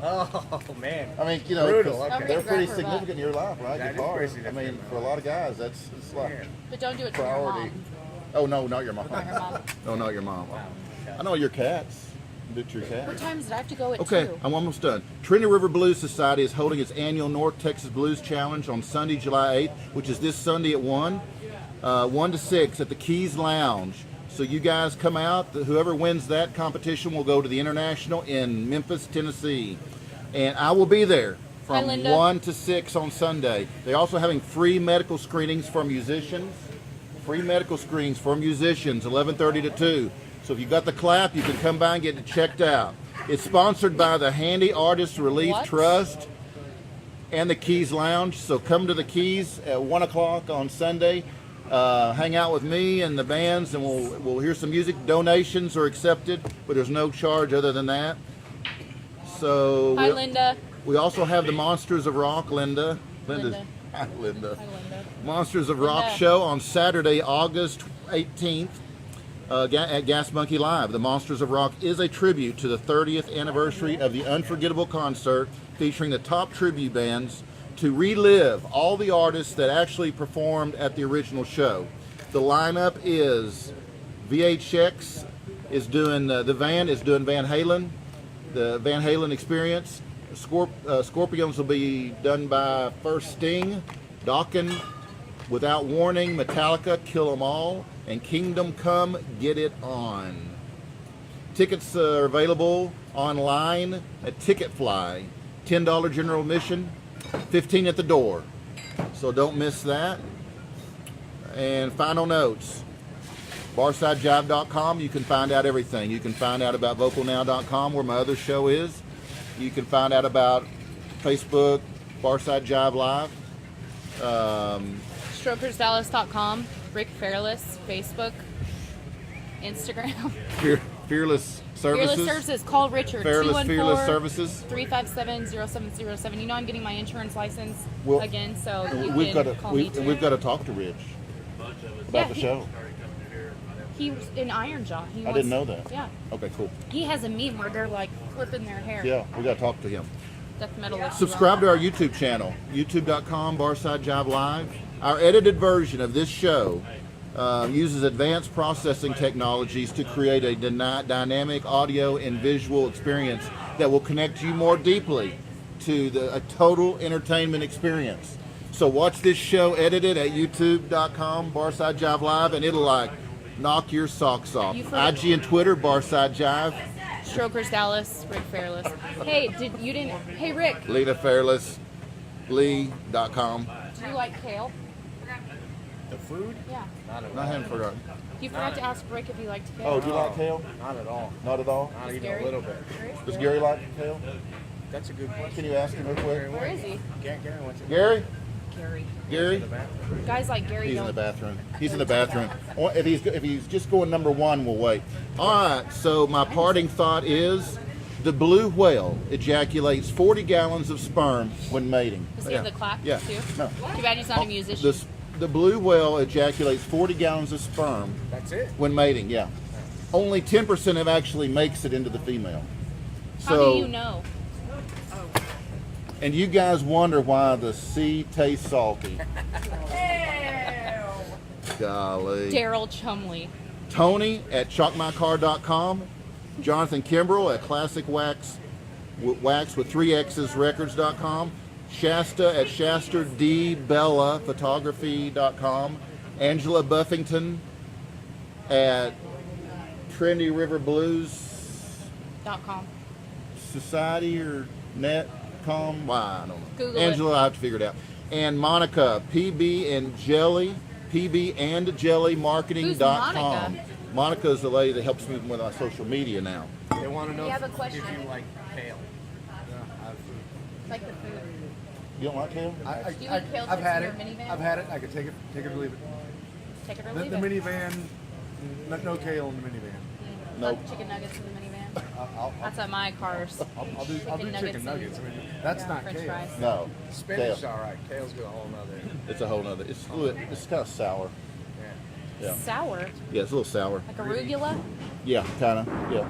Oh, man. I mean, you know, Brutal, 'cause okay. they're pretty Grab her butt. significant in your life, right? That is Guitar. pretty I significant mean, in my for a lot of guys, it's like Yeah. But don't do it to your priority. mom. Oh no, not your mom. Not your mom. No, not your mom. I know your cats. Do it to your What cats. times did I have to go at Okay, 2? I'm almost done. Trinity River Blues Society is holding its annual North Texas Blues Challenge on Sunday, July 8th, which is this Sunday at 1 to 6 at the Keys Lounge. So you guys come out. Whoever wins that competition will go to the International in Memphis, Tennessee. And I will be there Hi, from Linda. 1 to 6 on Sunday. They're also having free medical screenings for musicians. Free medical screenings for musicians, 11:30 to 2. So if you got the clap, you can come by and get it checked out. It's sponsored by the Handy Artists Relief What? Trust and the Keys Lounge. So come to the Keys at 1 o'clock on Sunday. Hang out with me and the bands, and we'll hear some music. Donations are accepted, but there's no charge other than that. So Hi, Linda. we also have the Monsters of Rock, Linda. Linda. Hi, Linda. Hi, Linda. Monsters of Rock Linda. show on Saturday, August 18th at Gas Monkey Live. The Monsters of Rock is a tribute to the 30th anniversary of the unforgettable concert featuring the top tribute bands to relive all the artists that actually performed at the original show. The lineup is VHX is doing the van is doing Van Halen, the Van Halen Experience. Scorpions will be done by First Sting, Dokken, Without Warning, Metallica, Kill 'Em All, and Kingdom Come, Get It On. Tickets are available online at Ticketfly. $10 general admission, $15 at the door. So don't miss that. And final notes. BarsideJive.com, you can find out everything. You can find out about VocalNow.com, where my other show is. You can find out about Facebook, Barside Jive Live. StrokersDallas.com, Rick Fairless, Facebook, Instagram. Fearless Services. Fearless Services. Call Richard. Fearless Services. 357-0707. You know I'm getting my insurance license Well, again, so you we've can got call me too. we've got to talk to Rich about the show. He was in Iron Jaw. I didn't know that. Yeah. Okay, cool. He has a meme where they're like clipping their hair. Yeah, we got to talk to him. Death metal. Subscribe to our YouTube channel, youtube.com, Barside Jive Live. Our edited version of this show uses advanced processing technologies to create a dynamic audio and visual experience that will connect you more deeply to a total entertainment experience. So watch this show edited at youtube.com, Barside Jive Live, and it'll like knock your socks off. IG and Twitter, Barside Jive. Strokers Dallas, Rick Fairless. Hey, hey Rick, Lena Fairless, Lee.com. do you like kale? The food? Yeah. Not at I all. haven't forgotten. You forgot to ask Rick if he liked kale. Oh, do you like kale? Not at all. Not at all? Not even Gary? a little bit. Does Gary like kale? That's a good question. Can you ask him real quick? Where is he? Gary wants it. Gary? Gary. Gary? Guys like Gary He's in don't. the bathroom. He's in the bathroom. If he's just going number one, we'll wait. All right. So my parting thought is, the blue whale ejaculates 40 gallons of sperm when mating. Does he have the clap Yeah. too? No. Too bad he's not a musician. The blue whale ejaculates 40 gallons of sperm That's it. when mating. Yeah. Only 10% of actually makes it into the female. How So, do you know? and you guys wonder why the sea tastes salty. Golly. Daryl Chumley. Tony at chalkmycar.com, Jonathan Kimbrell at wax with 3X's records.com, Shasta at shasterdbellaphotography.com, Angela Buffington at trendyriverblues .com. society or net.com. Why, I don't know. Google Angela, I have to figure it out. And Monica, PB and Jelly marketing.com. Who's Monica? Monica is the lady that helps me with my social media now. They want to know We have a if question. you like kale. Like the food. You don't like kale? Do you eat kale I've chips had in it. your minivan? I've had it. I could take it or leave it. Take it or The leave it. minivan, no kale in the minivan. Nope. Chicken nuggets in the minivan. I'll That's at my cars. do chicken nuggets. I mean, that's Yeah, not French kale. fries. No. Spinach, Kale. all right. Kale's got a whole nother. It's a whole nother. It's kind of sour. Yeah. Yeah. Sour. Yeah, it's a little sour. Like arugula? Yeah, kind of. Yeah.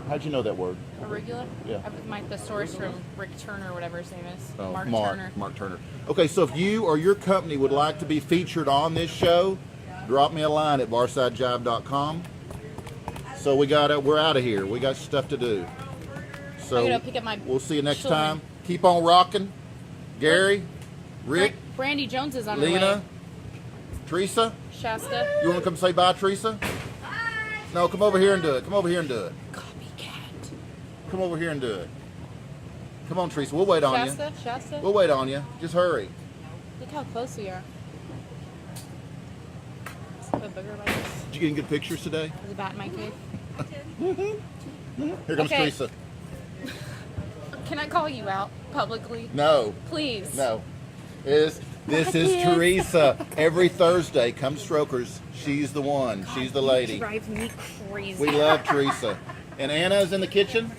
How'd you know that word? Arugula? Yeah. My thesaurus from Rick Turner, whatever his name is. Oh, Mark Turner. Mark Turner. Okay, so if you or your company would like to be featured on this show, drop me a line at barsidejive.com. So we're out of here. We got stuff to do. So I gotta pick up my we'll see you next children. time. Keep on rocking. Gary, Rick, Brandy Jones is on her Lena, way. Teresa. Shasta. You want to come say bye, Teresa? No, come over here and do it. Come over here and do it. Copycat. Come over here and do it. Come on, Teresa. We'll wait on you. Shasta? We'll wait on you. Just hurry. Look how close we are. Is the booger like this? Did you get any good pictures today? There's a bat in my cave. Here comes Okay. Teresa. Can I call you out publicly? No, Please. no. This is Yes. Teresa. Every Thursday, come Strokers. She's the one. She's the lady. Drives me crazy. We love Teresa. And Anna's in the kitchen.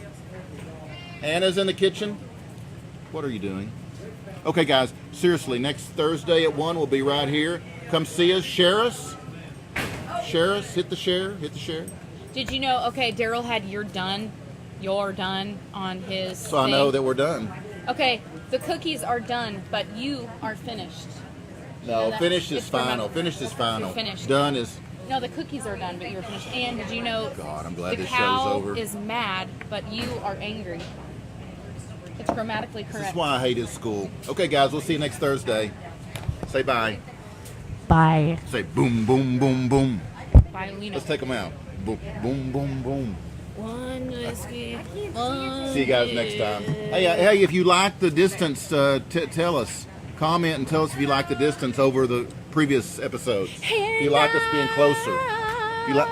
Anna's in the kitchen. What are you doing? Okay, guys. Seriously, next Thursday at 1, we'll be right here. Come see us. Share us. Share us. Hit the share. Hit the share. Did you know? Okay, Daryl had you're done on his. So I know that we're done. Okay, the cookies are done, but you are finished. No, that's- finished is it's fermented. final. Finished is final. You're finished. Done is. No, the cookies are done, but you're finished. And did you know God, I'm glad the this cow show's over. is mad, but you are angry. It's grammatically This correct. is why I hated school. Okay, guys, we'll see you next Thursday. Say bye. Bye. Say boom, boom, boom, boom. Bye, Lena. Let's take them out. Boom, boom, boom, boom. One whiskey. One See you guys next time. Hey, if you like the distance, tell us. Comment and tell us if you like the distance over the previous episodes. If you like us being closer. If you like.